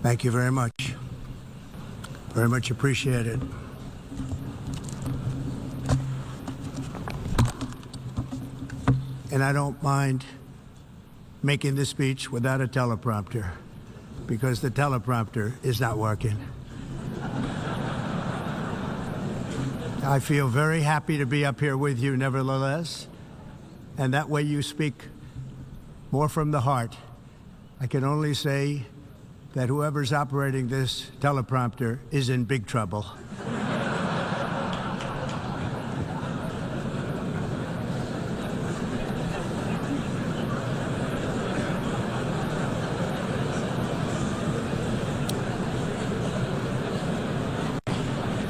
Thank you very much. Very much appreciated. And I don't mind making this speech without a teleprompter, because the teleprompter is not working. I feel very happy to be up here with you nevertheless, and that way you speak more from the heart. I can only say that whoever's operating this teleprompter is in big trouble.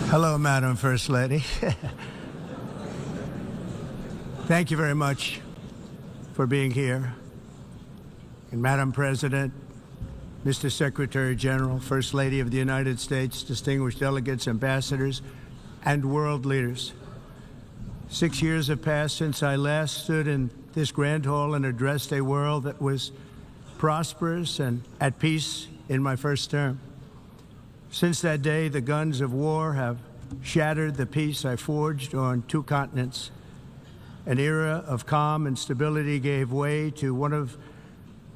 Hello, Madam First Lady. Thank you very much for being here. And Madam President, Mr. Secretary General, First Lady of the United States, distinguished delegates, ambassadors, and world leaders. 6 years have passed since I last stood in this grand hall and addressed a world that was prosperous and at peace in my first term. Since that day, the guns of war have shattered the peace I forged on 2 continents. An era of calm and stability gave way to one of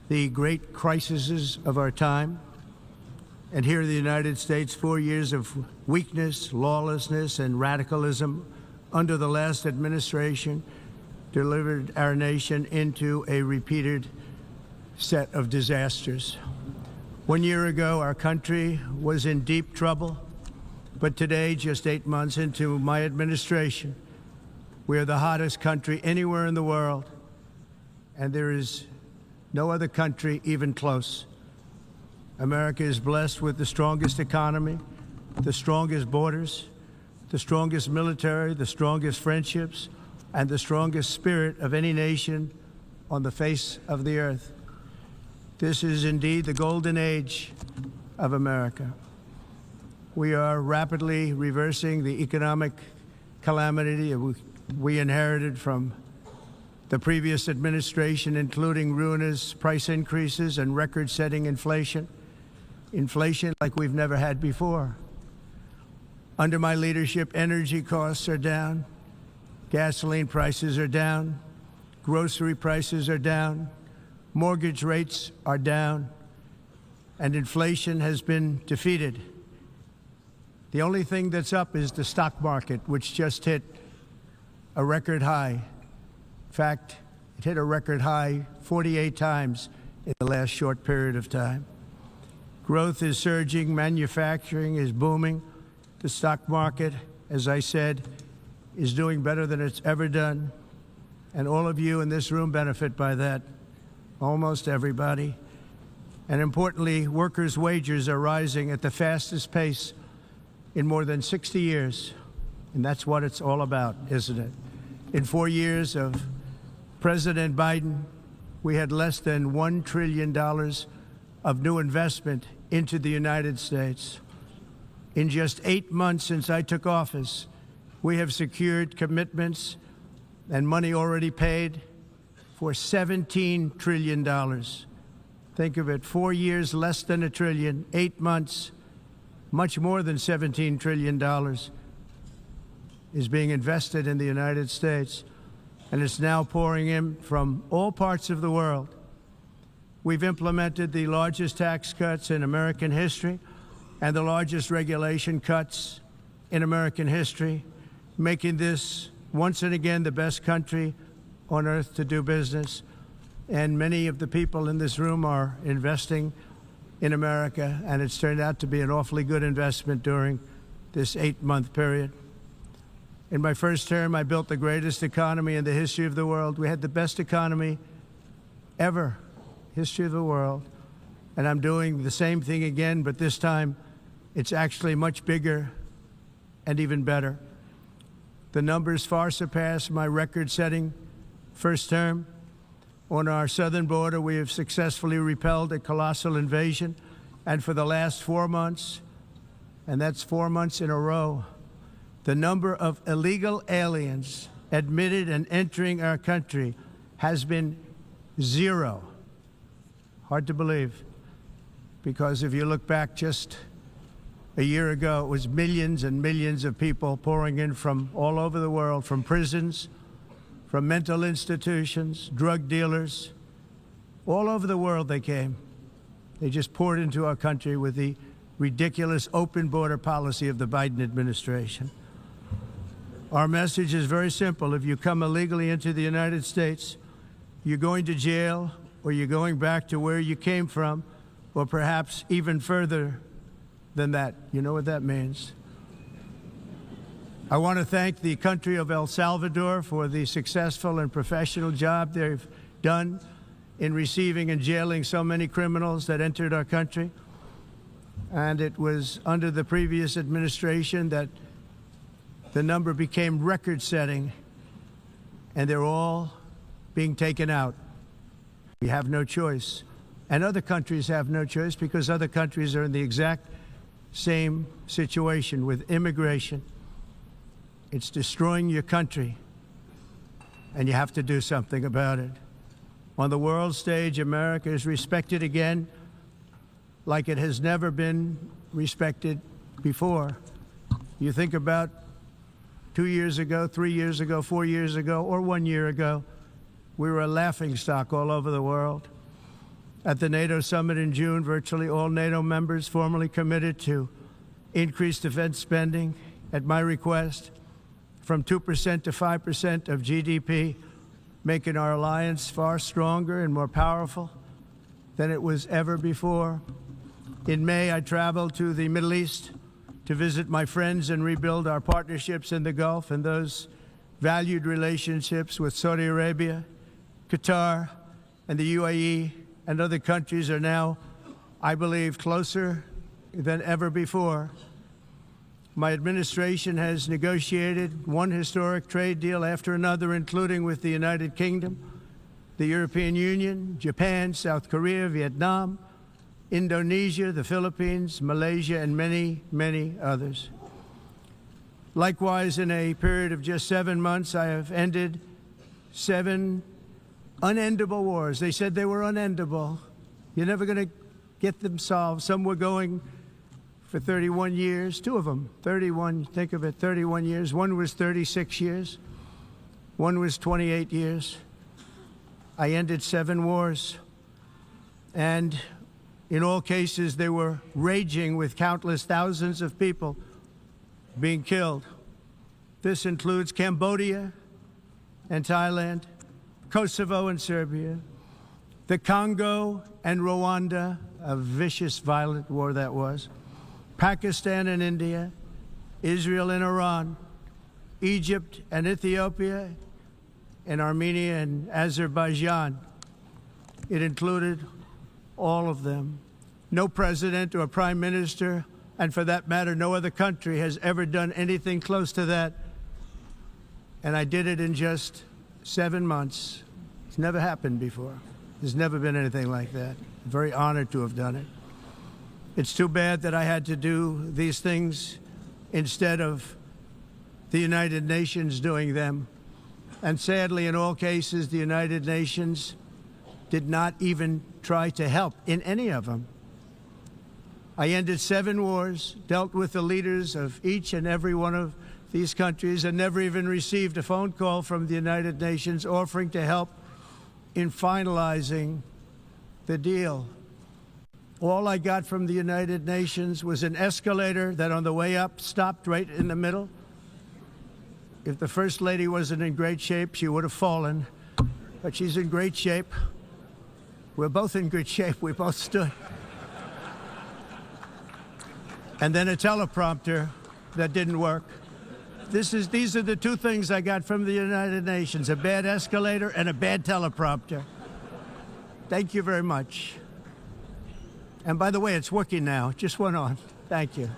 the great crises of our time. And here in the United States, 4 years of weakness, lawlessness, and radicalism under the last administration delivered our nation into a repeated set of disasters. 1 year ago, our country was in deep trouble, but today, just 8 months into my administration, we are the hottest country anywhere in the world, and there is no other country even close. America is blessed with the strongest economy, the strongest borders, the strongest military, the strongest friendships, and the strongest spirit of any nation on the face of the earth. This is indeed the golden age of America. We are rapidly reversing the economic calamity we inherited from the previous administration, including ruinous price increases and record-setting inflation like we've never had before. Under my leadership, energy costs are down, gasoline prices are down, grocery prices are down, mortgage rates are down, and inflation has been defeated. The only thing that's up is the stock market, which just hit a record high. In fact, it hit a record high 48 times in the last short period of time. Growth is surging, manufacturing is booming. The stock market, as I said, is doing better than it's ever done. And all of you in this room benefit by that, almost everybody. And importantly, workers' wages are rising at the fastest pace in more than 60 years. And that's what it's all about, isn't it? In 4 years of President Biden, we had less than $1 trillion of new investment into the United States. In just 8 months since I took office, we have secured commitments and money already paid for $17 trillion. Think of it, 4 years, less than $1 trillion, 8 months, much more than $17 trillion is being invested in the United States, and it's now pouring in from all parts of the world. We've implemented the largest tax cuts in American history and the largest regulation cuts in American history, making this once and again the best country on earth to do business. And many of the people in this room are investing in America, and it's turned out to be an awfully good investment during this 8-month period. In my first term, I built the greatest economy in the history of the world. We had the best economy ever, history of the world. And I'm doing the same thing again, but this time it's actually much bigger and even better. The numbers far surpass my record-setting first term. On our southern border, we have successfully repelled a colossal invasion. And for the last 4 months, and that's 4 months in a row, the number of illegal aliens admitted and entering our country has been 0. Hard to believe. because if you look back just a year ago, it was millions and millions of people pouring in from all over the world, from prisons, from mental institutions, drug dealers. All over the world they came. They just poured into our country with the ridiculous open border policy of the Biden administration. Our message is very simple. If you come illegally into the United States, you're going to jail, or you're going back to where you came from, or perhaps even further than that. You know what that means. I want to thank the country of El Salvador for the successful and professional job they've done in receiving and jailing so many criminals that entered our country. And it was under the previous administration that the number became record-setting, and they're all being taken out. We have no choice. And other countries have no choice, because other countries are in the exact same situation with immigration. It's destroying your country, and you have to do something about it. On the world stage, America is respected again like it has never been respected before. You think about 2 years ago, 3 years ago, 4 years ago, or 1 year ago, we were a laughingstock all over the world. At the NATO summit in June, virtually all NATO members formally committed to increase defense spending, at my request, from 2% to 5% of GDP, making our alliance far stronger and more powerful than it was ever before. In May, I traveled to the Middle East to visit my friends and rebuild our partnerships in the Gulf and those valued relationships with Saudi Arabia, Qatar, and the UAE, and other countries are now, I believe, closer than ever before. My administration has negotiated one historic trade deal after another, including with the United Kingdom, the European Union, Japan, South Korea, Vietnam, Indonesia, the Philippines, Malaysia, and many, many others. Likewise, in a period of just 7 months, I have ended 7 unendable wars. They said they were unendable. You're never going to get them solved. Some were going for 31 years, 2 of them, 31, think of it, 31 years. One was 36 years. One was 28 years. I ended 7 wars. And in all cases, they were raging with countless thousands of people being killed. This includes Cambodia and Thailand, Kosovo and Serbia, the Congo and Rwanda, a vicious, violent war that was, Pakistan and India, Israel and Iran, Egypt and Ethiopia, and Armenia and Azerbaijan. It included all of them. No president or prime minister, and for that matter, no other country has ever done anything close to that. And I did it in just 7 months. It's never happened before. There's never been anything like that. I'm very honored to have done it. It's too bad that I had to do these things instead of the United Nations doing them. And sadly, in all cases, the United Nations did not even try to help in any of them. I ended 7 wars, dealt with the leaders of each and every one of these countries, and never even received a phone call from the United Nations offering to help in finalizing the deal. All I got from the United Nations was an escalator that on the way up stopped right in the middle. If the First Lady wasn't in great shape, she would have fallen, but she's in great shape. We're both in good shape. We both stood. And then a teleprompter that didn't work. These are the 2 things I got from the United Nations, a bad escalator and a bad teleprompter. Thank you very much. And by the way, it's working now. It just went on. Thank you.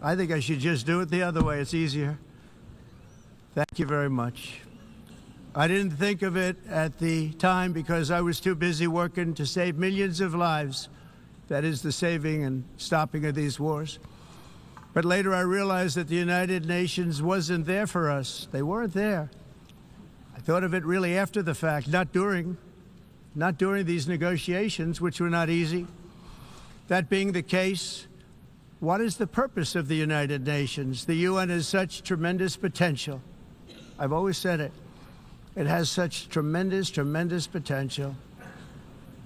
I think I should just do it the other way. It's easier. Thank you very much. I didn't think of it at the time because I was too busy working to save millions of lives. That is the saving and stopping of these wars. But later I realized that the United Nations wasn't there for us. They weren't there. I thought of it really after the fact, not during these negotiations, which were not easy. That being the case, what is the purpose of the United Nations? The UN has such tremendous potential. I've always said it. It has such tremendous, tremendous potential,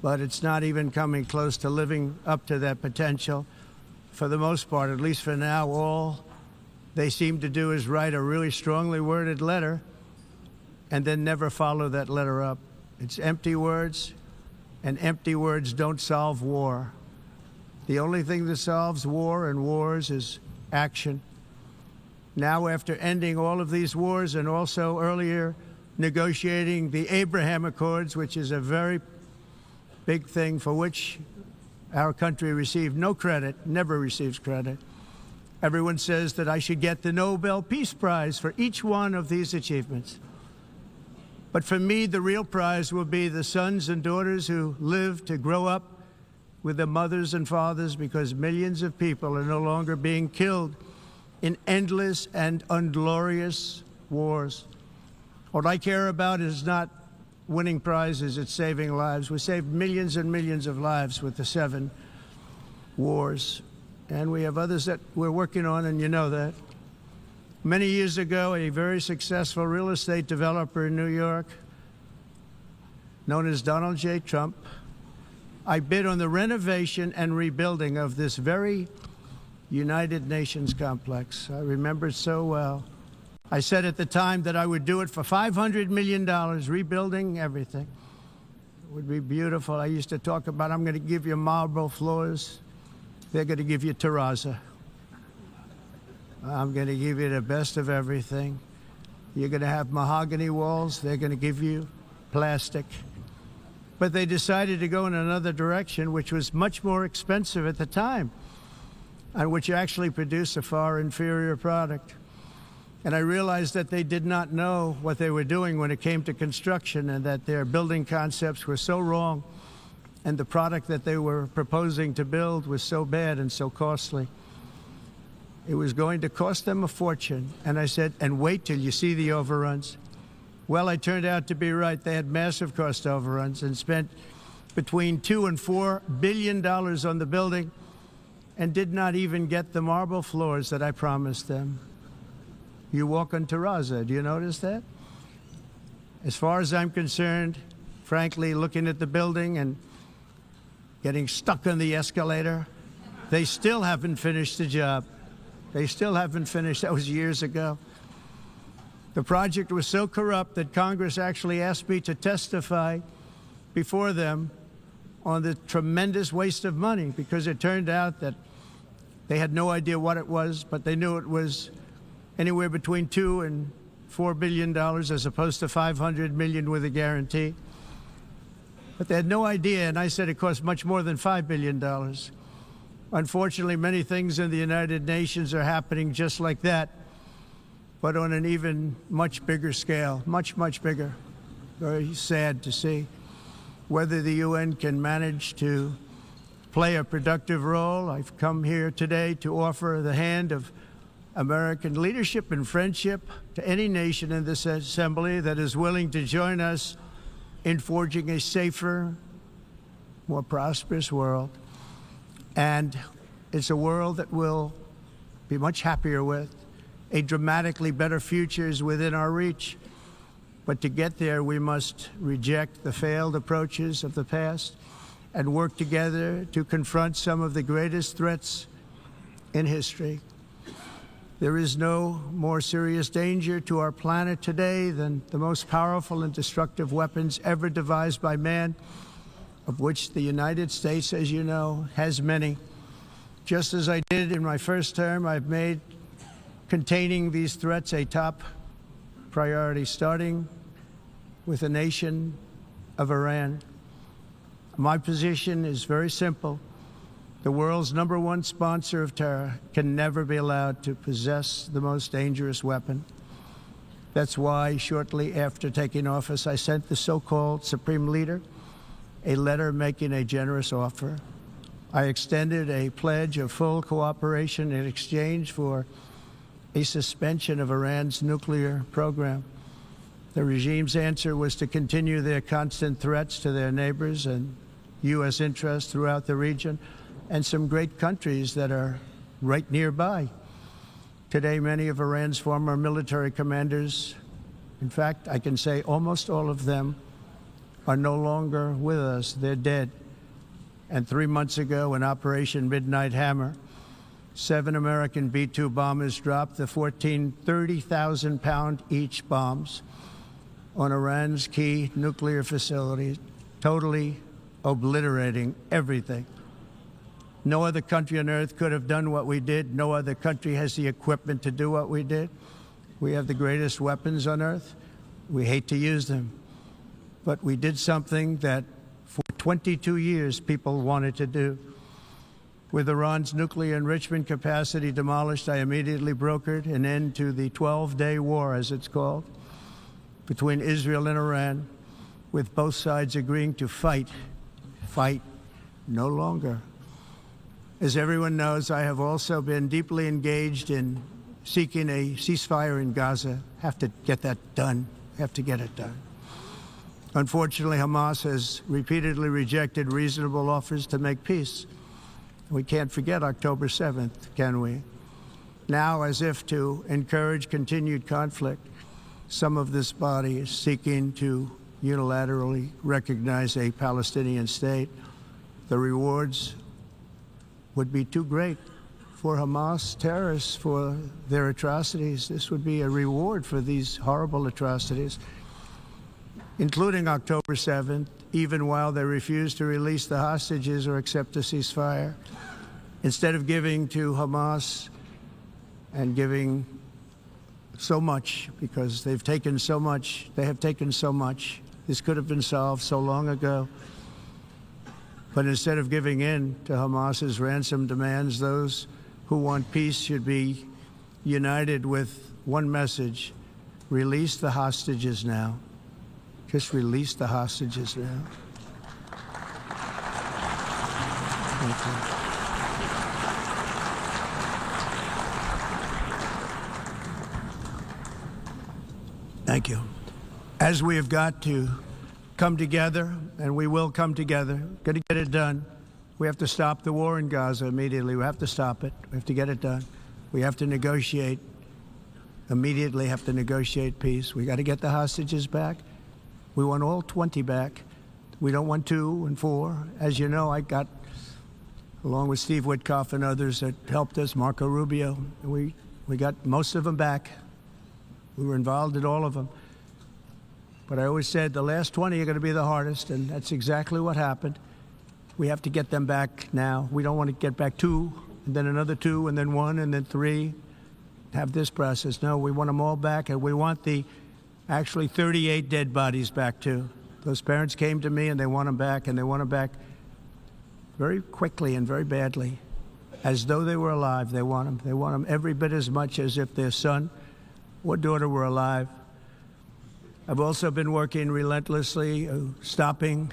but it's not even coming close to living up to that potential. For the most part, at least for now, all they seem to do is write a really strongly worded letter and then never follow that letter up. It's empty words, and empty words don't solve war. The only thing that solves war and wars is action. Now, after ending all of these wars and also earlier negotiating the Abraham Accords, which is a very big thing for which our country received no credit, never receives credit. Everyone says that I should get the Nobel Peace Prize for each one of these achievements. But for me, the real prize will be the sons and daughters who live to grow up with their mothers and fathers, because millions of people are no longer being killed in endless and unglorious wars. What I care about is not winning prizes, it's saving lives. We saved millions and millions of lives with the 7 wars. And we have others that we're working on, and you know that. Many years ago, a very successful real estate developer in New York, known as Donald J. Trump, I bid on the renovation and rebuilding of this very United Nations complex. I remember it so well. I said at the time that I would do it for $500 million, rebuilding everything. It would be beautiful. I used to talk about, I'm going to give you marble floors. They're going to give you terrazzo. I'm going to give you the best of everything. You're going to have mahogany walls. They're going to give you plastic. But they decided to go in another direction, which was much more expensive at the time, and which actually produced a far inferior product. And I realized that they did not know what they were doing when it came to construction, and that their building concepts were so wrong, and the product that they were proposing to build was so bad and so costly. It was going to cost them a fortune. And I said, and wait till you see the overruns. Well, I turned out to be right. They had massive cost overruns and spent between $2 and $4 billion on the building and did not even get the marble floors that I promised them. You walk on terrazzo. Do you notice that? As far as I'm concerned, frankly, looking at the building and getting stuck on the escalator, they still haven't finished the job. They still haven't finished. That was years ago. The project was so corrupt that Congress actually asked me to testify before them on the tremendous waste of money, because it turned out that they had no idea what it was, but they knew it was anywhere between $2 and $4 billion as opposed to $500 million with a guarantee. But they had no idea, and I said it cost much more than $5 billion. Unfortunately, many things in the United Nations are happening just like that, but on an even much bigger scale, much, much bigger. Very sad to see. Whether the UN can manage to play a productive role, I've come here today to offer the hand of American leadership and friendship to any nation in this assembly that is willing to join us in forging a safer, more prosperous world. And it's a world that we'll be much happier with. A dramatically better future is within our reach. But to get there, we must reject the failed approaches of the past and work together to confront some of the greatest threats in history. There is no more serious danger to our planet today than the most powerful and destructive weapons ever devised by man, of which the United States, as you know, has many. Just as I did in my first term, I've made containing these threats a top priority, starting with the nation of Iran. My position is very simple. The world's #1 sponsor of terror can never be allowed to possess the most dangerous weapon. That's why, shortly after taking office, I sent the so-called Supreme Leader a letter making a generous offer. I extended a pledge of full cooperation in exchange for a suspension of Iran's nuclear program. The regime's answer was to continue their constant threats to their neighbors and U.S. interests throughout the region, and some great countries that are right nearby. Today, many of Iran's former military commanders, in fact, I can say almost all of them, are no longer with us. They're dead. And 3 months ago, in Operation Midnight Hammer, 7 American B-2 bombers dropped the 14 30,000-pound each bombs on Iran's key nuclear facilities, totally obliterating everything. No other country on earth could have done what we did. No other country has the equipment to do what we did. We have the greatest weapons on earth. We hate to use them. But we did something that for 22 years people wanted to do. With Iran's nuclear enrichment capacity demolished, I immediately brokered an end to the 12-day war, as it's called, between Israel and Iran, with both sides agreeing to fight no longer. As everyone knows, I have also been deeply engaged in seeking a ceasefire in Gaza. Have to get that done. Have to get it done. Unfortunately, Hamas has repeatedly rejected reasonable offers to make peace. We can't forget October 7th, can we? Now, as if to encourage continued conflict, some of this body is seeking to unilaterally recognize a Palestinian state. The rewards would be too great for Hamas terrorists for their atrocities. This would be a reward for these horrible atrocities, including October 7th, even while they refuse to release the hostages or accept a ceasefire. Instead of giving to Hamas and giving so much, because they've taken so much, they have taken so much. This could have been solved so long ago. But instead of giving in to Hamas's ransom demands, those who want peace should be united with one message: release the hostages now. Just release the hostages now. Thank you. Thank you. As we have got to come together, and we will come together, got to get it done. We have to stop the war in Gaza immediately. We have to stop it. We have to get it done. We have to negotiate, immediately have to negotiate peace. We got to get the hostages back. We want all 20 back. We don't want 2 and 4. As you know, I got, along with Steve Witkoff and others that helped us, Marco Rubio, we got most of them back. We were involved in all of them. But I always said the last 20 are going to be the hardest, and that's exactly what happened. We have to get them back now. We don't want to get back 2, and then another 2, and then 1, and then 3. Have this process. No, we want them all back, and we want the actually 38 dead bodies back, too. Those parents came to me, and they want them back, and they want them back very quickly and very badly, as though they were alive. They want them. They want them every bit as much as if their son or daughter were alive. I've also been working relentlessly, stopping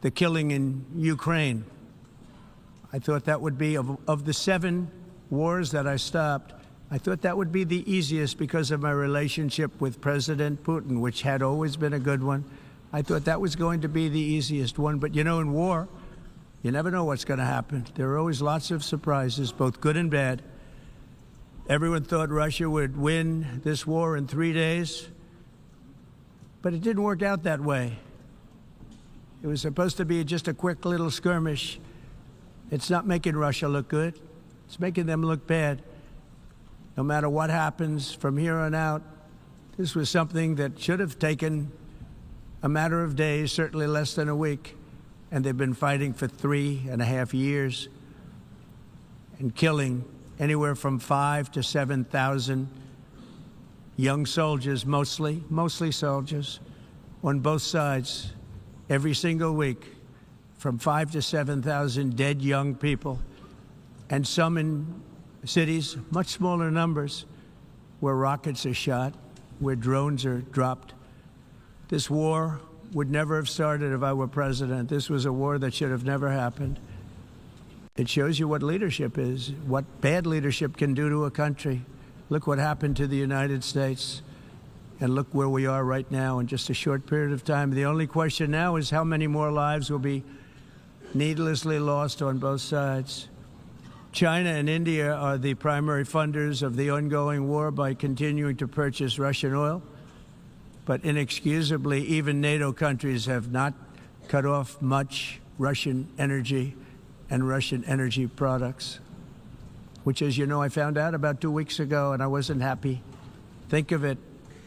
the killing in Ukraine. I thought that would be, of the 7 wars that I stopped, I thought that would be the easiest because of my relationship with President Putin, which had always been a good one. I thought that was going to be the easiest one. But, you know, in war, you never know what's going to happen. There are always lots of surprises, both good and bad. Everyone thought Russia would win this war in 3 days. But it didn't work out that way. It was supposed to be just a quick little skirmish. It's not making Russia look good. It's making them look bad. No matter what happens from here on out, this was something that should have taken a matter of days, certainly less than a week. And they've been fighting for 3.5 years and killing anywhere from 5,000 to 7,000 young soldiers, mostly soldiers, on both sides, every single week, from 5,000 to 7,000 dead young people, and some in cities, much smaller numbers, where rockets are shot, where drones are dropped. This war would never have started if I were president. This was a war that should have never happened. It shows you what leadership is, what bad leadership can do to a country. Look what happened to the United States, and look where we are right now in just a short period of time. The only question now is how many more lives will be needlessly lost on both sides. China and India are the primary funders of the ongoing war by continuing to purchase Russian oil. But inexcusably, even NATO countries have not cut off much Russian energy and Russian energy products, which, as you know, I found out about 2 weeks ago, and I wasn't happy. Think of it.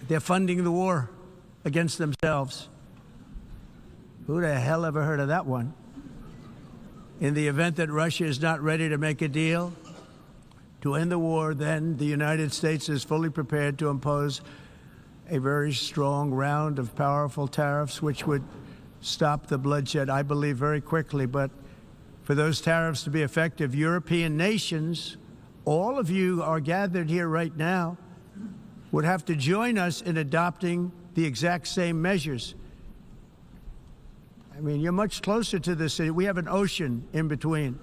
They're funding the war against themselves. Who the hell ever heard of that one? In the event that Russia is not ready to make a deal to end the war, then the United States is fully prepared to impose a very strong round of powerful tariffs, which would stop the bloodshed, I believe, very quickly. But for those tariffs to be effective, European nations, all of you are gathered here right now, would have to join us in adopting the exact same measures. I mean, you're much closer to this. We have an ocean in between.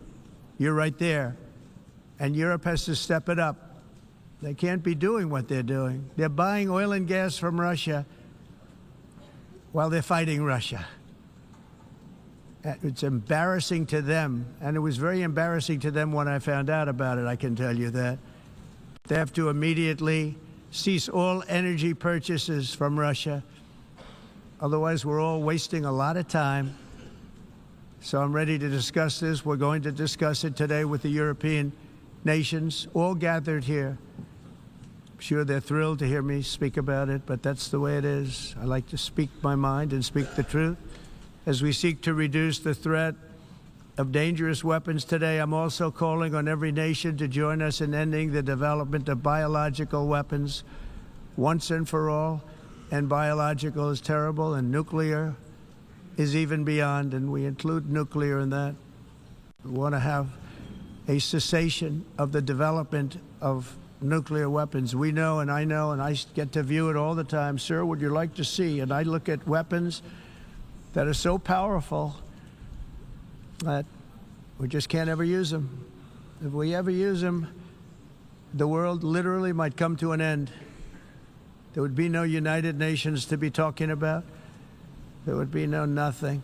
You're right there. And Europe has to step it up. They can't be doing what they're doing. They're buying oil and gas from Russia while they're fighting Russia. It's embarrassing to them, and it was very embarrassing to them when I found out about it, I can tell you that. They have to immediately cease all energy purchases from Russia. Otherwise, we're all wasting a lot of time. So I'm ready to discuss this. We're going to discuss it today with the European nations, all gathered here. I'm sure they're thrilled to hear me speak about it, but that's the way it is. I like to speak my mind and speak the truth. As we seek to reduce the threat of dangerous weapons today, I'm also calling on every nation to join us in ending the development of biological weapons once and for all. And biological is terrible, and nuclear is even beyond, and we include nuclear in that. We want to have a cessation of the development of nuclear weapons. We know, and I get to view it all the time. Sir, would you like to see? And I look at weapons that are so powerful that we just can't ever use them. If we ever use them, the world literally might come to an end. There would be no United Nations to be talking about. There would be no nothing.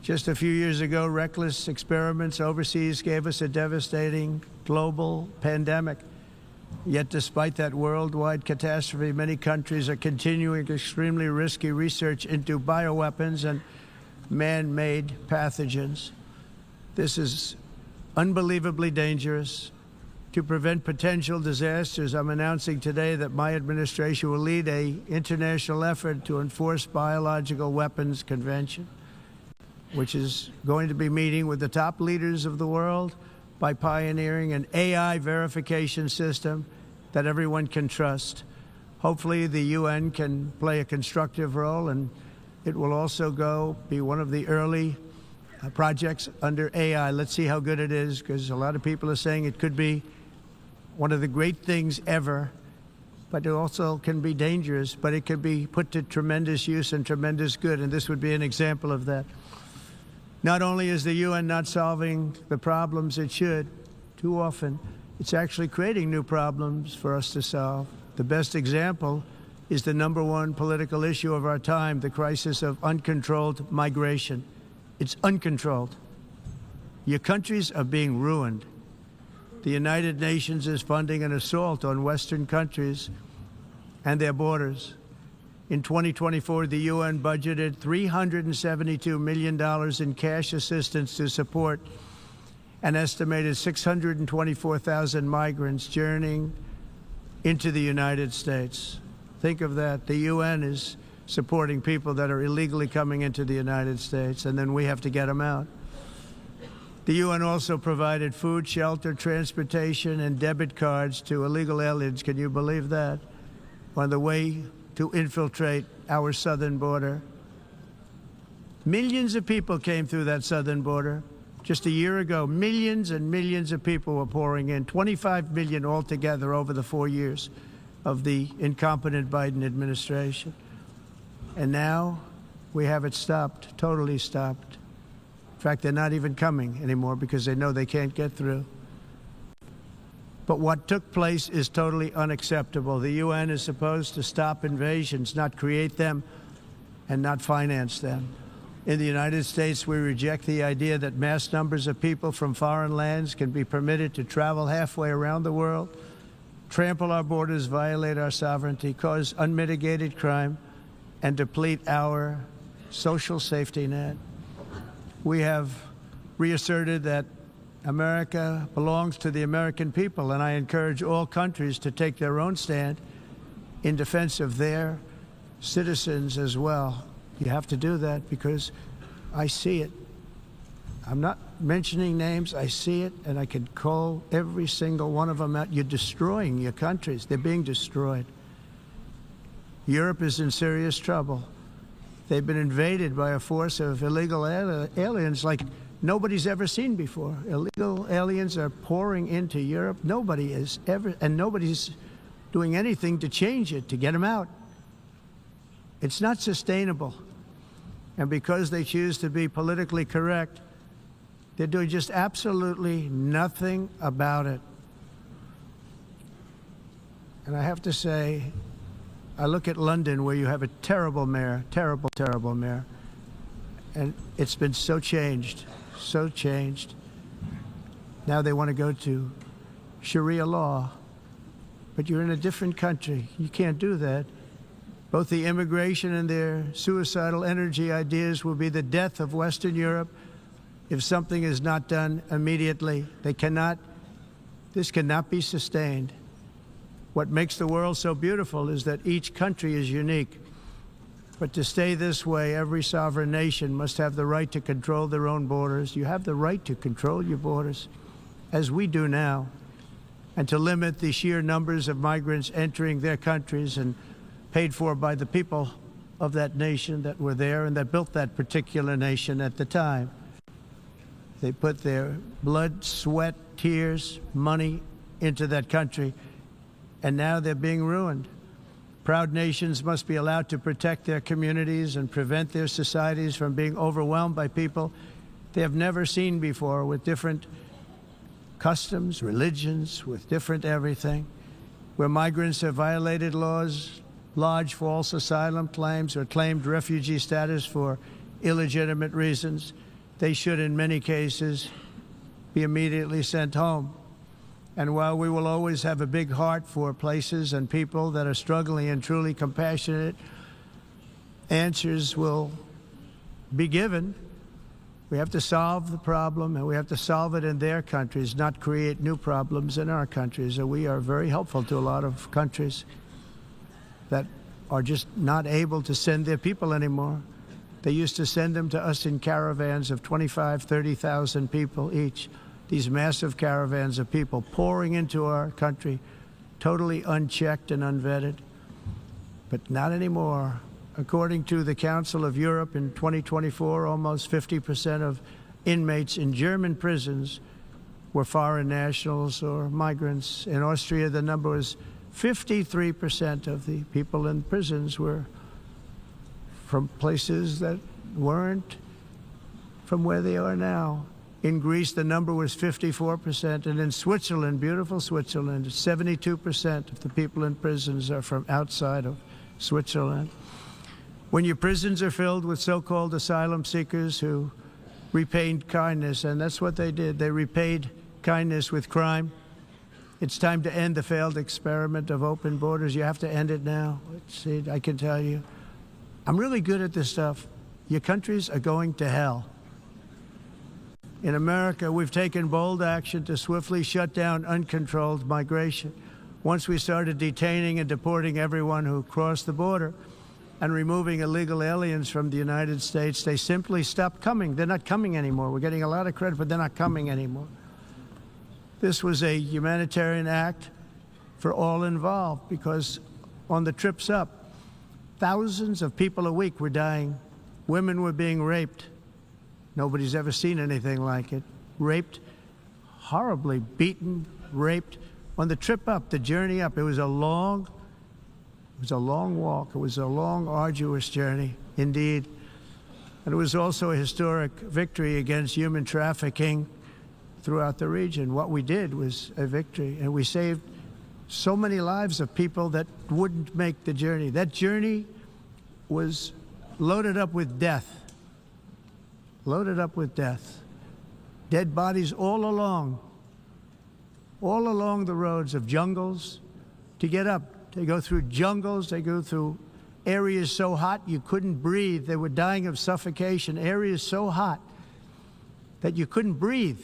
Just a few years ago, reckless experiments overseas gave us a devastating global pandemic. Yet despite that worldwide catastrophe, many countries are continuing extremely risky research into bioweapons and man-made pathogens. This is unbelievably dangerous. To prevent potential disasters, I'm announcing today that my administration will lead an international effort to enforce biological weapons convention, which is going to be meeting with the top leaders of the world by pioneering an AI verification system that everyone can trust. Hopefully, the UN can play a constructive role, and it will also be one of the early projects under AI. Let's see how good it is, because a lot of people are saying it could be one of the great things ever, but it also can be dangerous, but it can be put to tremendous use and tremendous good, and this would be an example of that. Not only is the UN not solving the problems it should, too often, it's actually creating new problems for us to solve. The best example is the #1 political issue of our time, the crisis of uncontrolled migration. It's uncontrolled. Your countries are being ruined. The United Nations is funding an assault on Western countries and their borders. In 2024, the UN budgeted $372 million in cash assistance to support an estimated 624,000 migrants journeying into the United States. Think of that. The UN is supporting people that are illegally coming into the United States, and then we have to get them out. The UN also provided food, shelter, transportation, and debit cards to illegal aliens. Can you believe that? On the way to infiltrate our southern border. Millions of people came through that southern border. Just a year ago, millions and millions of people were pouring in, 25 million altogether over the 4 years of the incompetent Biden administration. And now we have it stopped, totally stopped. In fact, they're not even coming anymore because they know they can't get through. But what took place is totally unacceptable. The UN is supposed to stop invasions, not create them and not finance them. In the United States, we reject the idea that mass numbers of people from foreign lands can be permitted to travel halfway around the world, trample our borders, violate our sovereignty, cause unmitigated crime, and deplete our social safety net. We have reasserted that America belongs to the American people, and I encourage all countries to take their own stand in defense of their citizens as well. You have to do that because I see it. I'm not mentioning names. I see it, and I can call every single one of them out. You're destroying your countries. They're being destroyed. Europe is in serious trouble. They've been invaded by a force of illegal aliens like nobody's ever seen before. Illegal aliens are pouring into Europe. Nobody is ever, and nobody's doing anything to change it, to get them out. It's not sustainable. And because they choose to be politically correct, they're doing just absolutely nothing about it. And I have to say, I look at London, where you have a terrible mayor, terrible, terrible mayor, and it's been so changed, so changed. Now they want to go to Sharia law, but you're in a different country. You can't do that. Both the immigration and their suicidal energy ideas will be the death of Western Europe if something is not done immediately. This cannot be sustained. What makes the world so beautiful is that each country is unique. But to stay this way, every sovereign nation must have the right to control their own borders. You have the right to control your borders, as we do now, and to limit the sheer numbers of migrants entering their countries and paid for by the people of that nation that were there and that built that particular nation at the time. They put their blood, sweat, tears, money into that country, and now they're being ruined. Proud nations must be allowed to protect their communities and prevent their societies from being overwhelmed by people they have never seen before, with different customs, religions, with different everything. Where migrants have violated laws, lodged false asylum claims, or claimed refugee status for illegitimate reasons, they should, in many cases, be immediately sent home. And while we will always have a big heart for places and people that are struggling and truly compassionate, answers will be given. We have to solve the problem, and we have to solve it in their countries, not create new problems in our countries. And we are very helpful to a lot of countries that are just not able to send their people anymore. They used to send them to us in caravans of 25,000, 30,000 people each. These massive caravans of people pouring into our country, totally unchecked and unvetted. But not anymore. According to the Council of Europe, in 2024, almost 50% of inmates in German prisons were foreign nationals or migrants. In Austria, the number was 53% of the people in prisons were from places that weren't from where they are now. In Greece, the number was 54%, and in Switzerland, beautiful Switzerland, 72% of the people in prisons are from outside of Switzerland. When your prisons are filled with so-called asylum seekers who repaid kindness, and that's what they did, they repaid kindness with crime, it's time to end the failed experiment of open borders. You have to end it now. See, I can tell you, I'm really good at this stuff. Your countries are going to hell. In America, we've taken bold action to swiftly shut down uncontrolled migration. Once we started detaining and deporting everyone who crossed the border and removing illegal aliens from the United States, they simply stopped coming. They're not coming anymore. We're getting a lot of credit, but they're not coming anymore. This was a humanitarian act for all involved, because on the trips up, thousands of people a week were dying. Women were being raped. Nobody's ever seen anything like it. Raped, horribly beaten, raped. On the trip up, the journey up, it was a long walk. It was a long, arduous journey, indeed. And it was also a historic victory against human trafficking throughout the region. What we did was a victory, and we saved so many lives of people that wouldn't make the journey. That journey was loaded up with death. loaded up with death. Dead bodies all along the roads of jungles to get up. They go through jungles, they go through areas so hot you couldn't breathe. They were dying of suffocation, areas so hot that you couldn't breathe.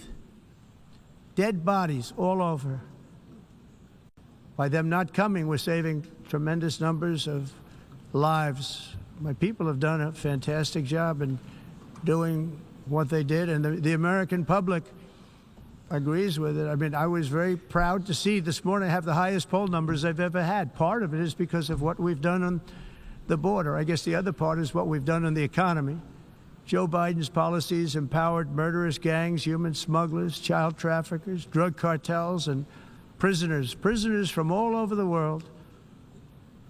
Dead bodies all over. By them not coming, we're saving tremendous numbers of lives. My people have done a fantastic job in doing what they did, and the American public agrees with it. I mean, I was very proud to see this morning I have the highest poll numbers I've ever had. Part of it is because of what we've done on the border. I guess the other part is what we've done on the economy. Joe Biden's policies empowered murderous gangs, human smugglers, child traffickers, drug cartels, and prisoners from all over the world.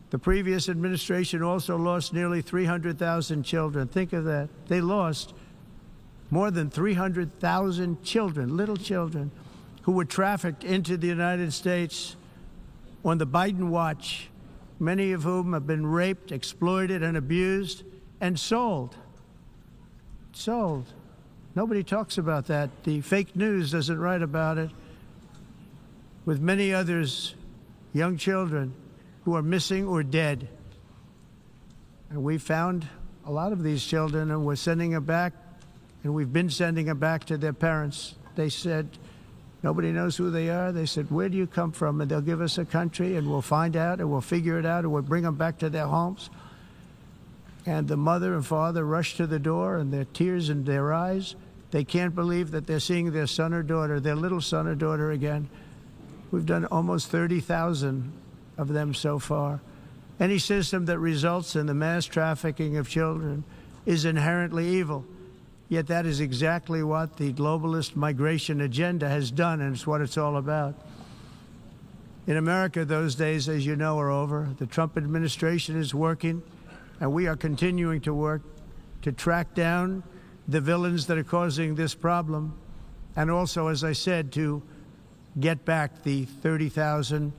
The previous administration also lost nearly 300,000 children. Think of that. They lost more than 300,000 children, little children, who were trafficked into the United States on the Biden watch, many of whom have been raped, exploited, and abused, and sold. Sold. Nobody talks about that. The fake news doesn't write about it. With many others, young children who are missing or dead. And we found a lot of these children, and we're sending them back, and we've been sending them back to their parents. They said, nobody knows who they are. They said, where do you come from? And they'll give us a country, and we'll find out, and we'll figure it out, and we'll bring them back to their homes. And the mother and father rush to the door, and their tears in their eyes. They can't believe that they're seeing their son or daughter, their little son or daughter again. We've done almost 30,000 of them so far. Any system that results in the mass trafficking of children is inherently evil. Yet that is exactly what the globalist migration agenda has done, and it's what it's all about. In America, those days, as you know, are over. The Trump administration is working, and we are continuing to work to track down the villains that are causing this problem, and also, as I said, to get back the 30,000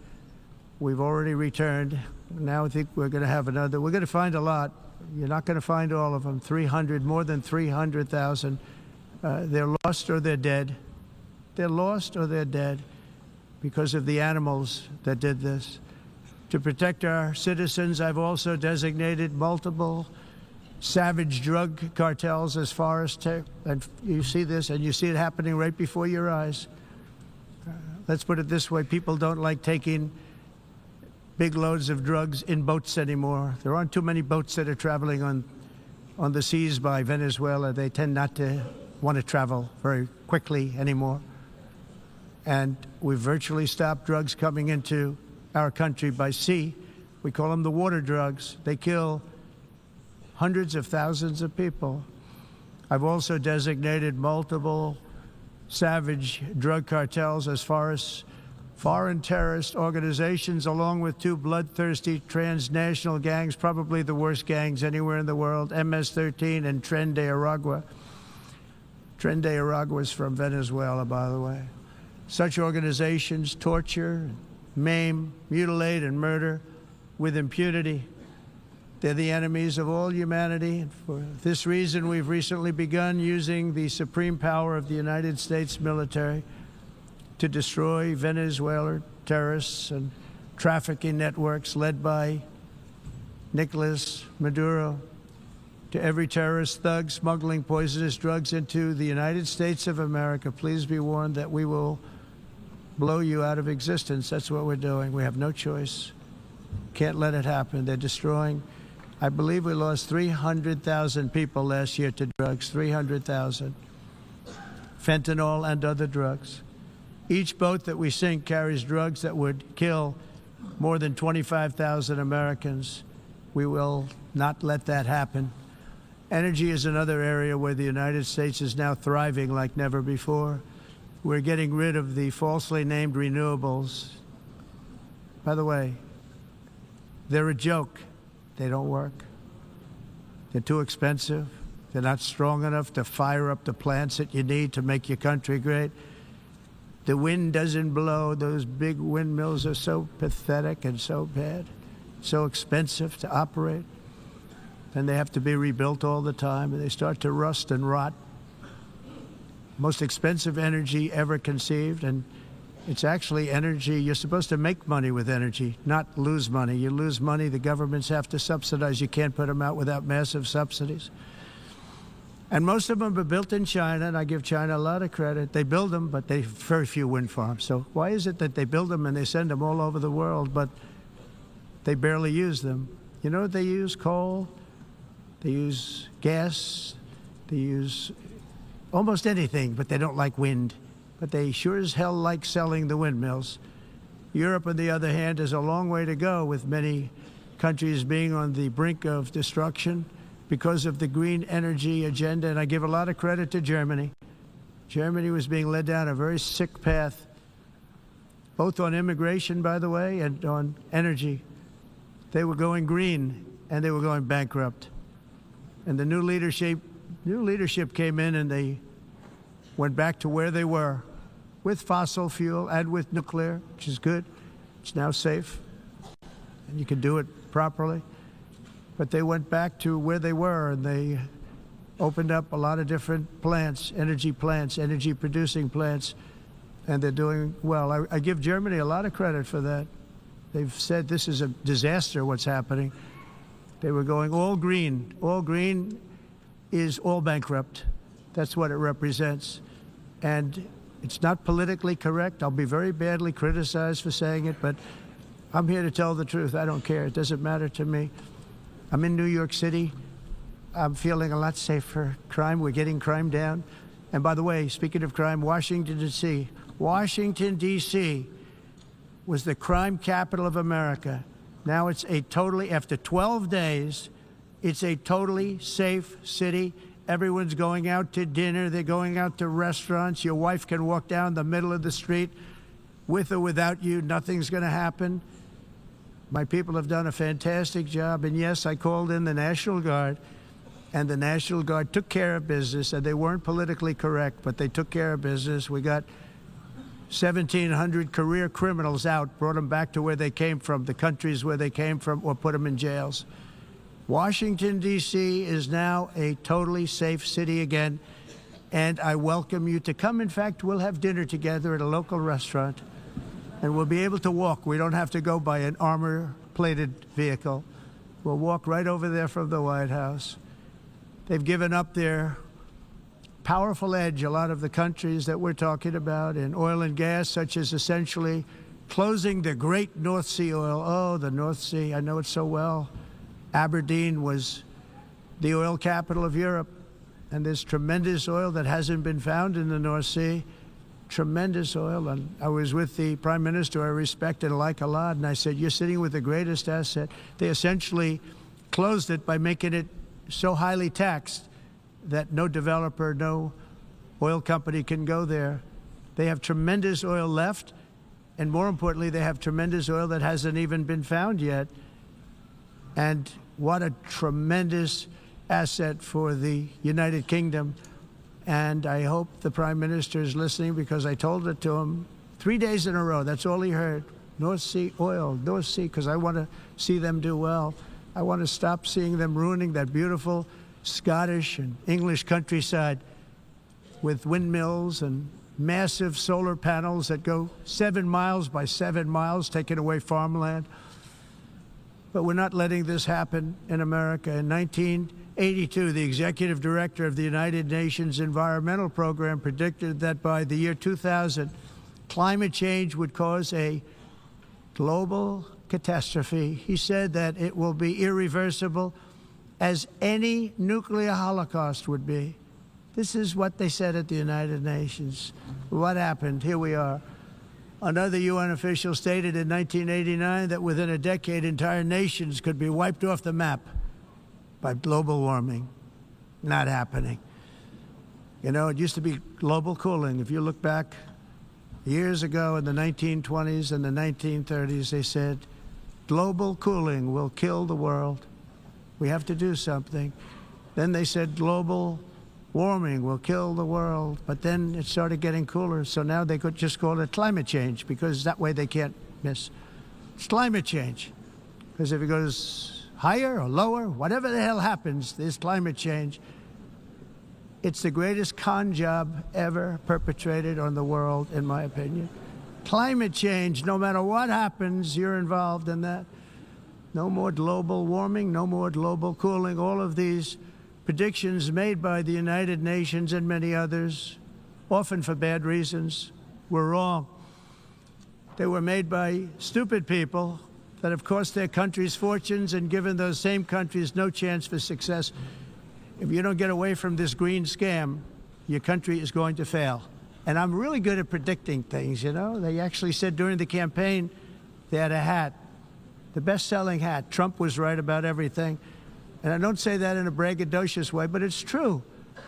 we've already returned. Now I think we're going to have another. We're going to find a lot. You're not going to find all of them. 300, more than 300,000. They're lost or they're dead. They're lost or they're dead because of the animals that did this. To protect our citizens, I've also designated multiple savage drug cartels as far as and you see this, and you see it happening right before your eyes. Let's put it this way. People don't like taking big loads of drugs in boats anymore. There aren't too many boats that are traveling on the seas by Venezuela. They tend not to want to travel very quickly anymore. And we've virtually stopped drugs coming into our country by sea. We call them the water drugs. They kill hundreds of thousands of people. I've also designated multiple savage drug cartels as far as foreign terrorist organizations, along with two bloodthirsty transnational gangs, probably the worst gangs anywhere in the world, MS-13 and Tren de Aragua. Tren de Aragua is from Venezuela, by the way. Such organizations torture, maim, mutilate, and murder with impunity. They're the enemies of all humanity. And for this reason, we've recently begun using the supreme power of the United States military to destroy Venezuelan terrorists and trafficking networks led by Nicolas Maduro. To every terrorist thug smuggling poisonous drugs into the United States of America, please be warned that we will blow you out of existence. That's what we're doing. We have no choice. Can't let it happen. They're destroying. I believe we lost 300,000 people last year to drugs, 300,000. Fentanyl and other drugs. Each boat that we sink carries drugs that would kill more than 25,000 Americans. We will not let that happen. Energy is another area where the United States is now thriving like never before. We're getting rid of the falsely named renewables. By the way, they're a joke. They don't work. They're too expensive. They're not strong enough to fire up the plants that you need to make your country great. The wind doesn't blow. Those big windmills are so pathetic and so bad, so expensive to operate. And they have to be rebuilt all the time, and they start to rust and rot most expensive energy ever conceived, and it's actually energy. You're supposed to make money with energy, not lose money. You lose money, the governments have to subsidize. You can't put them out without massive subsidies. And most of them are built in China, and I give China a lot of credit. They build them, but they very few wind farms. So why is it that they build them and they send them all over the world, but they barely use them? You know what they use? Coal. They use gas. They use almost anything, but they don't like wind. But they sure as hell like selling the windmills. Europe, on the other hand, has a long way to go, with many countries being on the brink of destruction because of the green energy agenda. And I give a lot of credit to Germany. Germany was being led down a very sick path, both on immigration, by the way, and on energy. They were going green, and they were going bankrupt. And the new leadership came in, and they went back to where they were, with fossil fuel and with nuclear, which is good. It's now safe, and you can do it properly. But they went back to where they were, and they opened up a lot of different plants, energy-producing plants, and they're doing well. I give Germany a lot of credit for that. They've said this is a disaster, what's happening. They were going all green. All green is all bankrupt. That's what it represents. And it's not politically correct. I'll be very badly criticized for saying it, but I'm here to tell the truth. I don't care. It doesn't matter to me. I'm in New York City. I'm feeling a lot safer. Crime, we're getting crime down. And by the way, speaking of crime, Washington, D.C. Washington, D.C. was the crime capital of America. Now it's after 12 days, it's a totally safe city. Everyone's going out to dinner. They're going out to restaurants. Your wife can walk down the middle of the street with or without you. Nothing's going to happen. My people have done a fantastic job. And yes, I called in the National Guard, and the National Guard took care of business, and they weren't politically correct, but they took care of business. We got 1,700 career criminals out, brought them back to where they came from, the countries where they came from, or put them in jails. Washington, D.C. is now a totally safe city again, and I welcome you to come. In fact, we'll have dinner together at a local restaurant, and we'll be able to walk. We don't have to go by an armor-plated vehicle. We'll walk right over there from the White House. They've given up their powerful edge, a lot of the countries that we're talking about, in oil and gas, such as essentially closing the great North Sea oil. Oh, the North Sea, I know it so well. Aberdeen was the oil capital of Europe, and there's tremendous oil that hasn't been found in the North Sea. Tremendous oil. And I was with the Prime Minister I respect and like a lot, and I said, you're sitting with the greatest asset. They essentially closed it by making it so highly taxed that no developer, no oil company can go there. They have tremendous oil left, and more importantly, they have tremendous oil that hasn't even been found yet. And what a tremendous asset for the United Kingdom. And I hope the Prime Minister is listening, because I told it to him 3 days in a row. That's all he heard. North Sea oil, North Sea, because I want to see them do well. I want to stop seeing them ruining that beautiful Scottish and English countryside with windmills and massive solar panels that go 7 miles by 7 miles, taking away farmland. But we're not letting this happen in America. In 1982, the executive director of the United Nations Environmental Program predicted that by the year 2000, climate change would cause a global catastrophe. He said that it will be irreversible, as any nuclear holocaust would be. This is what they said at the United Nations. What happened? Here we are. Another UN official stated in 1989 that within a decade, entire nations could be wiped off the map by global warming. Not happening. You know, it used to be global cooling. If you look back years ago in the 1920s and the 1930s, they said, global cooling will kill the world. We have to do something. Then they said global warming will kill the world, but then it started getting cooler, so now they could just call it climate change, because that way they can't miss. It's climate change, because if it goes higher or lower, whatever the hell happens, there's climate change. It's the greatest con job ever perpetrated on the world, in my opinion. Climate change, no matter what happens, you're involved in that. No more global warming, no more global cooling. All of these predictions made by the United Nations and many others, often for bad reasons, were wrong. They were made by stupid people that have cost their countries fortunes and given those same countries no chance for success. If you don't get away from this green scam, your country is going to fail. And I'm really good at predicting things, you know. They actually said during the campaign they had a hat, the best-selling hat. Trump was right about everything. And I don't say that in a braggadocious way, but it's true.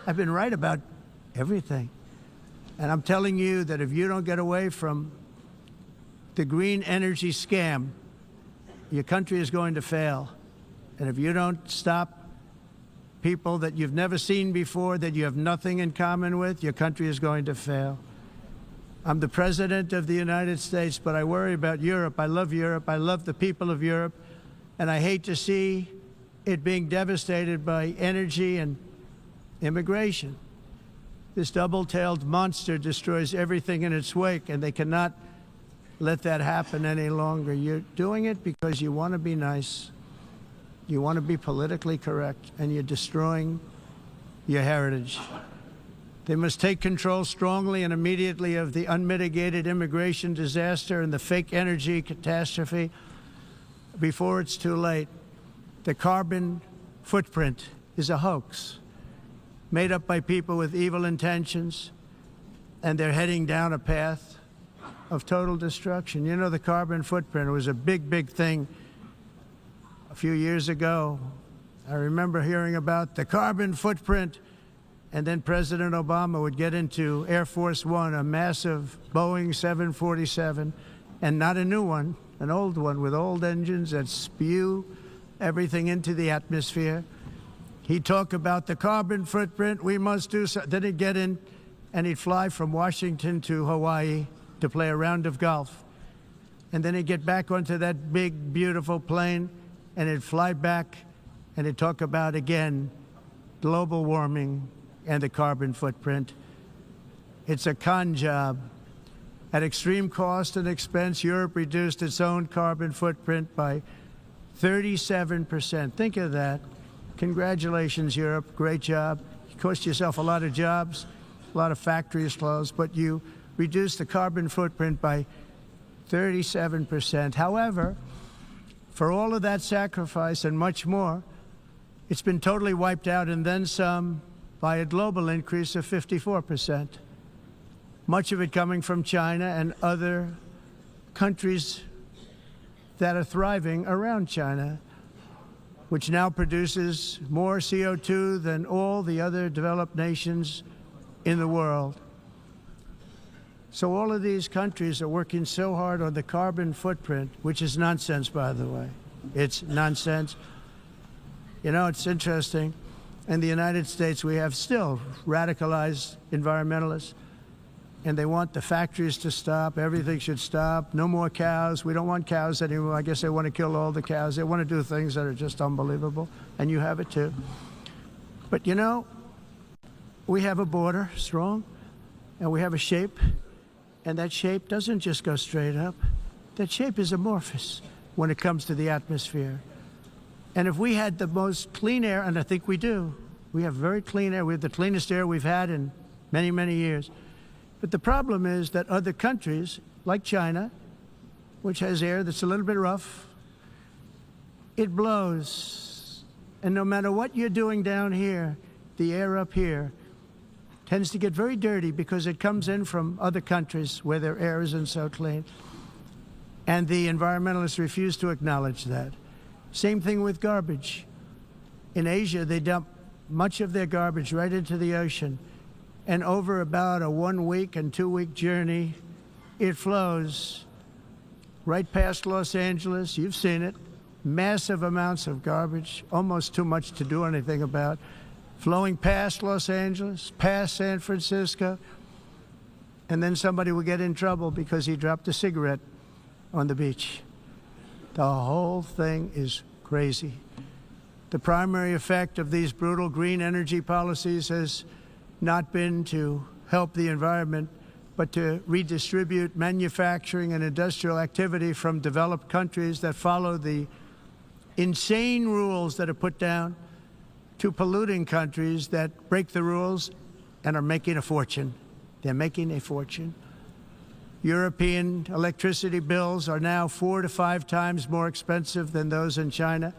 I've been right about everything. And I'm telling you that if you don't get away from the green energy scam, your country is going to fail. And if you don't stop people that you've never seen before, that you have nothing in common with, your country is going to fail. I'm the President of the United States, but I worry about Europe. I love Europe. I love the people of Europe. And I hate to see it being devastated by energy and immigration. This double-tailed monster destroys everything in its wake, and they cannot let that happen any longer. You're doing it because you want to be nice. You want to be politically correct, and you're destroying your heritage. They must take control strongly and immediately of the unmitigated immigration disaster and the fake energy catastrophe before it's too late. The carbon footprint is a hoax made up by people with evil intentions, and they're heading down a path of total destruction. You know, the carbon footprint was a big, big thing a few years ago. I remember hearing about the carbon footprint, and then President Obama would get into Air Force One, a massive Boeing 747, and not a new one, an old one with old engines that spew everything into the atmosphere. He'd talk about the carbon footprint, we must do so. Then he'd get in and he'd fly from Washington to Hawaii to play a round of golf. And then he'd get back onto that big, beautiful plane and he'd fly back and he'd talk about, again, global warming and the carbon footprint. It's a con job. At extreme cost and expense, Europe reduced its own carbon footprint by 37%. Think of that. Congratulations, Europe. Great job. You cost yourself a lot of jobs, a lot of factories closed, but you reduced the carbon footprint by 37%. However, for all of that sacrifice and much more, it's been totally wiped out and then some by a global increase of 54%. Much of it coming from China and other countries that are thriving around China, which now produces more CO2 than all the other developed nations in the world. So all of these countries are working so hard on the carbon footprint, which is nonsense, by the way. It's nonsense. You know, it's interesting. In the United States, we have still radicalized environmentalists, and they want the factories to stop. Everything should stop. No more cows. We don't want cows anymore. I guess they want to kill all the cows. They want to do things that are just unbelievable, and you have it too. But you know, we have a border, strong, and we have a shape, and that shape doesn't just go straight up. That shape is amorphous when it comes to the atmosphere. And if we had the most clean air, and I think we do, we have very clean air. We have the cleanest air we've had in many, many years. But the problem is that other countries, like China, which has air that's a little bit rough, it blows. And no matter what you're doing down here, the air up here tends to get very dirty because it comes in from other countries where their air isn't so clean. And the environmentalists refuse to acknowledge that. Same thing with garbage. In Asia, they dump much of their garbage right into the ocean. And over about a 1 week and 2 week journey, it flows right past Los Angeles. You've seen it. Massive amounts of garbage, almost too much to do anything about, flowing past Los Angeles, past San Francisco. And then somebody will get in trouble because he dropped a cigarette on the beach. The whole thing is crazy. The primary effect of these brutal green energy policies has not been to help the environment, but to redistribute manufacturing and industrial activity from developed countries that follow the insane rules that are put down to polluting countries that break the rules and are making a fortune. They're making a fortune. European electricity bills are now 4 to 5 times more expensive than those in China,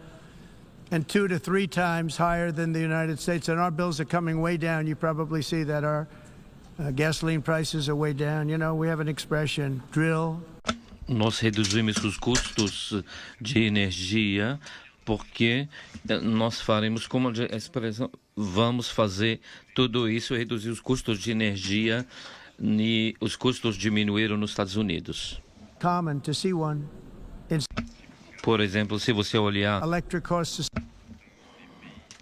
and 2 to 3 times higher than the United States. And our bills are coming way down. You probably see that our gasoline prices are way down. You know, we have an expression, drill. Nós reduzimos os custos de energia porque nós faremos, como a expressão, vamos fazer tudo isso, reduzir os custos de energia e os custos diminuíram nos Estados Unidos. Common to see one. Por exemplo, se você olhar Electric costs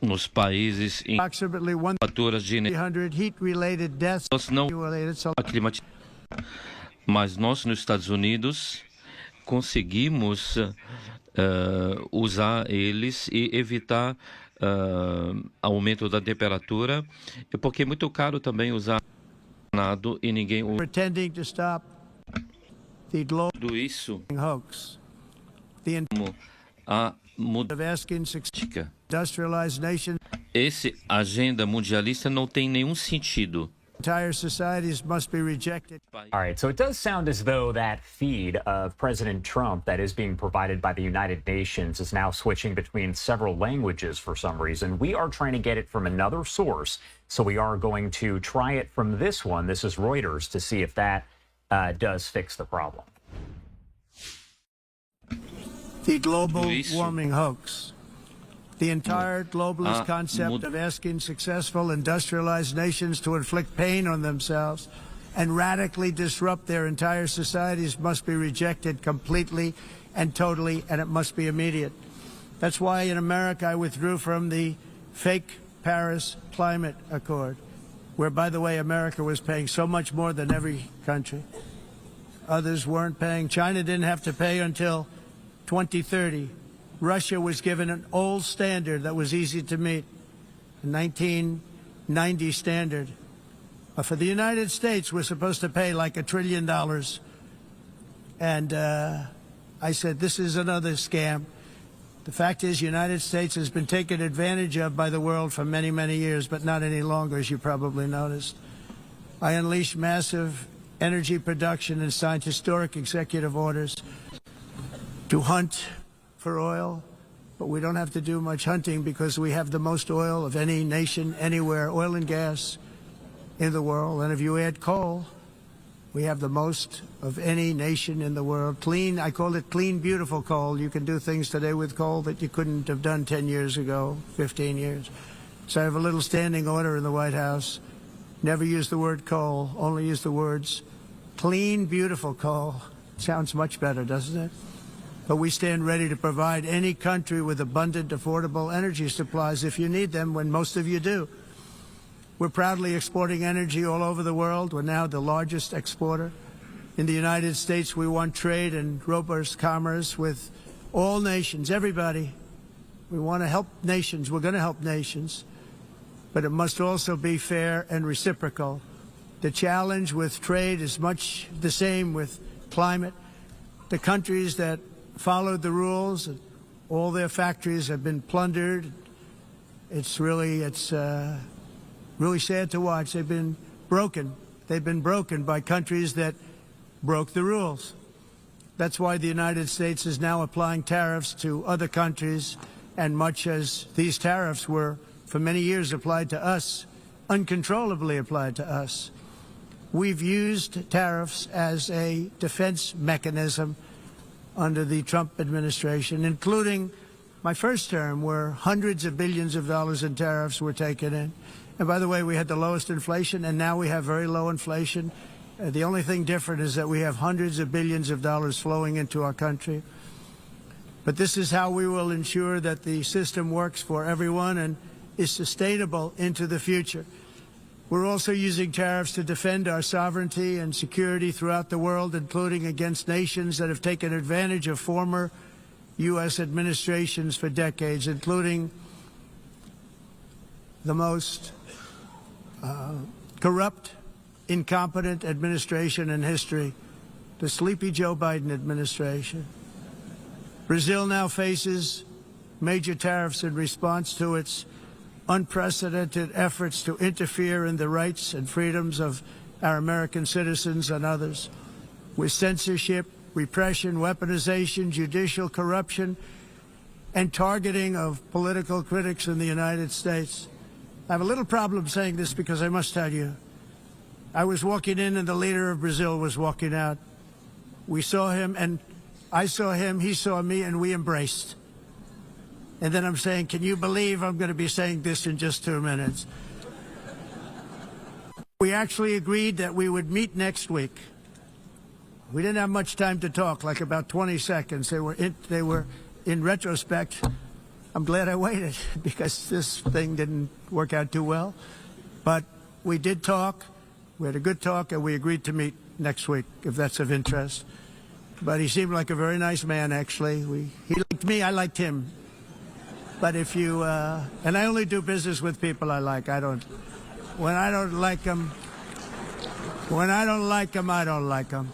nos países em approximately faturas de energia, 100 heat-related deaths. nós não mas nós nos Estados Unidos conseguimos usar eles e evitar aumento da temperatura, porque é muito caro também usar nada e ninguém usa Pretending to stop the global tudo isso hoax. The como a of asking mudança. industrialized nations, Esse agenda mundialista não tem nenhum sentido. entire societies must be rejected. All right, so it does sound as though that feed of President Trump that is being provided by the United Nations is now switching between several languages for some reason. We are trying to get it from another source, so we are going to try it from this one. This is Reuters, to see if that does fix the problem. The global warming hoax. The entire globalist concept of asking successful industrialized nations to inflict pain on themselves and radically disrupt their entire societies must be rejected completely and totally, and it must be immediate. That's why in America I withdrew from the fake Paris Climate Accord, where, by the way, America was paying so much more than every country. Others weren't paying. China didn't have to pay until 2030. Russia was given an old standard that was easy to meet, a 1990 standard. For the United States, we're supposed to pay like $1 trillion. And I said, this is another scam. The fact is, the United States has been taken advantage of by the world for many, many years, but not any longer, as you probably noticed. I unleashed massive energy production and signed historic executive orders to hunt for oil, but we don't have to do much hunting because we have the most oil of any nation anywhere, oil and gas in the world. And if you add coal, we have the most of any nation in the world. Clean, I call it clean, beautiful coal. You can do things today with coal that you couldn't have done 10 years ago, 15 years. So I have a little standing order in the White House. Never use the word coal, only use the words clean, beautiful coal. Sounds much better, doesn't it? But we stand ready to provide any country with abundant, affordable energy supplies if you need them, when most of you do. We're proudly exporting energy all over the world. We're now the largest exporter. In the United States, we want trade and robust commerce with all nations, everybody. We want to help nations. We're going to help nations. But it must also be fair and reciprocal. The challenge with trade is much the same with climate. The countries that followed the rules, all their factories have been plundered. It's really sad to watch. They've been broken. They've been broken by countries that broke the rules. That's why the United States is now applying tariffs to other countries, and much as these tariffs were for many years applied to us, uncontrollably applied to us. We've used tariffs as a defense mechanism under the Trump administration, including my first term, where hundreds of billions of dollars in tariffs were taken in. And by the way, we had the lowest inflation, and now we have very low inflation. The only thing different is that we have hundreds of billions of dollars flowing into our country. But this is how we will ensure that the system works for everyone and is sustainable into the future. We're also using tariffs to defend our sovereignty and security throughout the world, including against nations that have taken advantage of former U.S. administrations for decades, including the most corrupt, incompetent administration in history, the sleepy Joe Biden administration. Brazil now faces major tariffs in response to its unprecedented efforts to interfere in the rights and freedoms of our American citizens and others, with censorship, repression, weaponization, judicial corruption, and targeting of political critics in the United States. I have a little problem saying this because I must tell you, I was walking in and the leader of Brazil was walking out. We saw him and I saw him, he saw me, and we embraced. And then I'm saying, can you believe I'm going to be saying this in just 2 minutes? We actually agreed that we would meet next week. We didn't have much time to talk, like about 20 seconds. They were in retrospect, I'm glad I waited because this thing didn't work out too well. But we did talk. We had a good talk, and we agreed to meet next week, if that's of interest. But he seemed like a very nice man, actually. He liked me, I liked him. But if you, and I only do business with people I like. When I don't like them, I don't like them.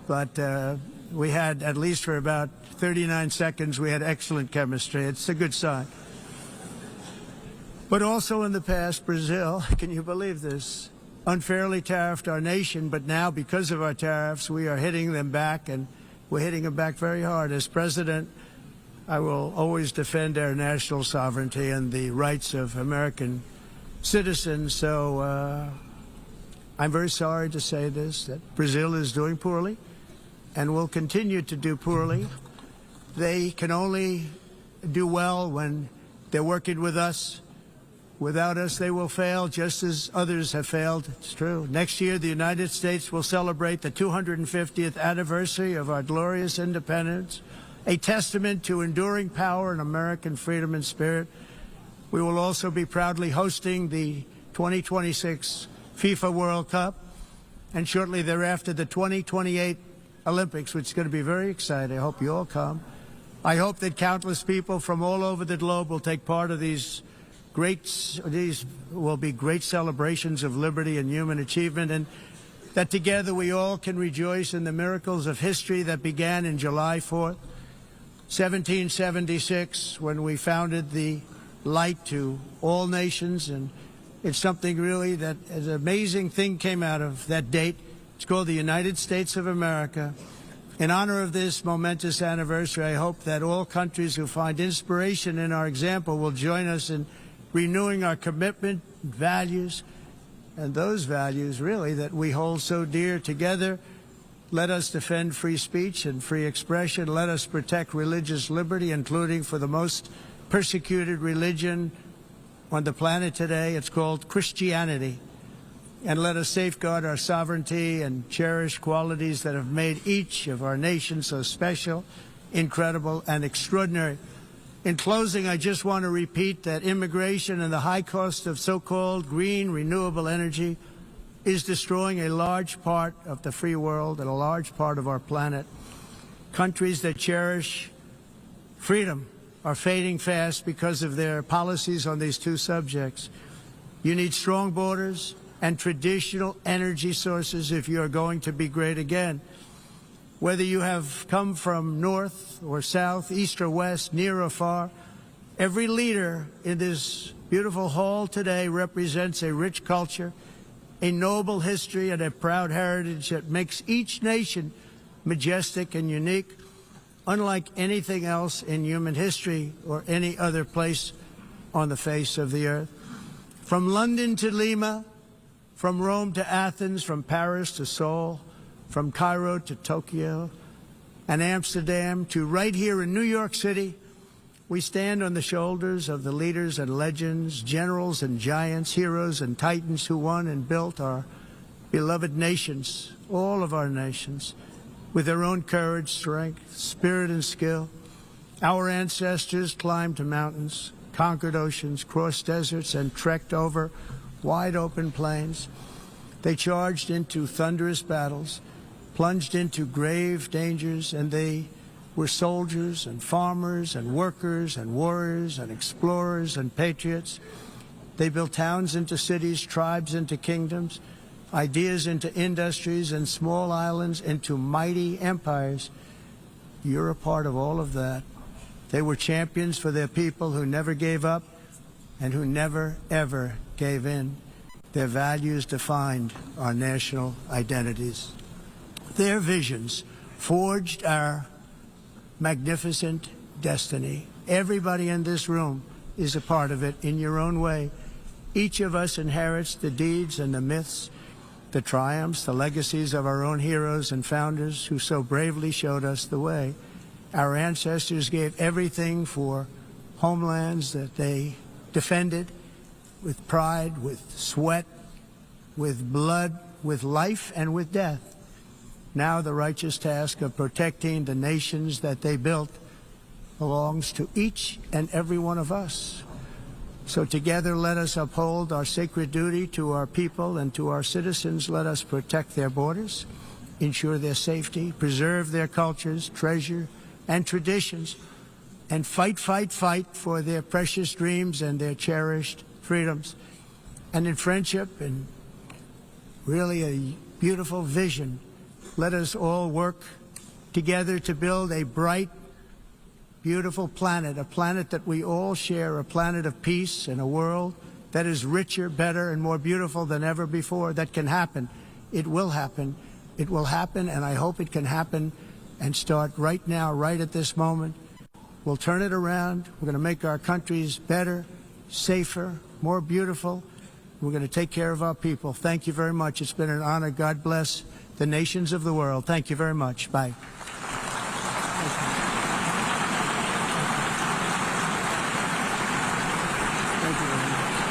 But we had, at least for about 39 seconds, we had excellent chemistry. It's a good sign. But also in the past, Brazil, can you believe this, unfairly tariffed our nation, but now because of our tariffs, we are hitting them back, and we're hitting them back very hard. As president, I will always defend our national sovereignty and the rights of American citizens. So I'm very sorry to say this, that Brazil is doing poorly and will continue to do poorly. They can only do well when they're working with us. Without us, they will fail, just as others have failed. It's true. Next year, the United States will celebrate the 250th anniversary of our glorious independence, a testament to enduring power and American freedom and spirit. We will also be proudly hosting the 2026 FIFA World Cup, and shortly thereafter, the 2028 Olympics, which is going to be very exciting. I hope you all come. I hope that countless people from all over the globe will take part of these will be great celebrations of liberty and human achievement, and that together we all can rejoice in the miracles of history that began in July 4th, 1776, when we founded the light to all nations. And it's something really that an amazing thing came out of that date. It's called the United States of America. In honor of this momentous anniversary, I hope that all countries who find inspiration in our example will join us in renewing our commitment, values, and those values, really, that we hold so dear. Together, let us defend free speech and free expression. Let us protect religious liberty, including for the most persecuted religion on the planet today. It's called Christianity. And let us safeguard our sovereignty and cherish qualities that have made each of our nations so special, incredible, and extraordinary. In closing, I just want to repeat that immigration and the high cost of so-called green renewable energy is destroying a large part of the free world and a large part of our planet. Countries that cherish freedom are fading fast because of their policies on these two subjects. You need strong borders and traditional energy sources if you are going to be great again. Whether you have come from north or south, east or west, near or far, every leader in this beautiful hall today represents a rich culture, a noble history, and a proud heritage that makes each nation majestic and unique, unlike anything else in human history or any other place on the face of the earth. From London to Lima, from Rome to Athens, from Paris to Seoul, from Cairo to Tokyo and Amsterdam to right here in New York City, we stand on the shoulders of the leaders and legends, generals and giants, heroes and titans who won and built our beloved nations, all of our nations, with their own courage, strength, spirit, and skill. Our ancestors climbed mountains, conquered oceans, crossed deserts, and trekked over wide open plains. They charged into thunderous battles, plunged into grave dangers, and they were soldiers and farmers and workers and warriors and explorers and patriots. They built towns into cities, tribes into kingdoms, ideas into industries, and small islands into mighty empires. You're a part of all of that. They were champions for their people who never gave up and who never, ever gave in. Their values defined our national identities. Their visions forged our magnificent destiny. Everybody in this room is a part of it in your own way. Each of us inherits the deeds and the myths, the triumphs, the legacies of our own heroes and founders who so bravely showed us the way. Our ancestors gave everything for homelands that they defended with pride, with sweat, with blood, with life, and with death. Now the righteous task of protecting the nations that they built belongs to each and every one of us. So together let us uphold our sacred duty to our people and to our citizens. Let us protect their borders, ensure their safety, preserve their cultures, treasure, and traditions, and fight, fight, fight for their precious dreams and their cherished freedoms. And in friendship and really a beautiful vision, let us all work together to build a bright, beautiful planet, a planet that we all share, a planet of peace and a world that is richer, better, and more beautiful than ever before. That can happen. It will happen. It will happen, and I hope it can happen and start right now, right at this moment. We'll turn it around. We're going to make our countries better, safer, more beautiful. We're going to take care of our people. Thank you very much. It's been an honor. God bless the nations of the world. Thank you very much. Bye. Thank you very much.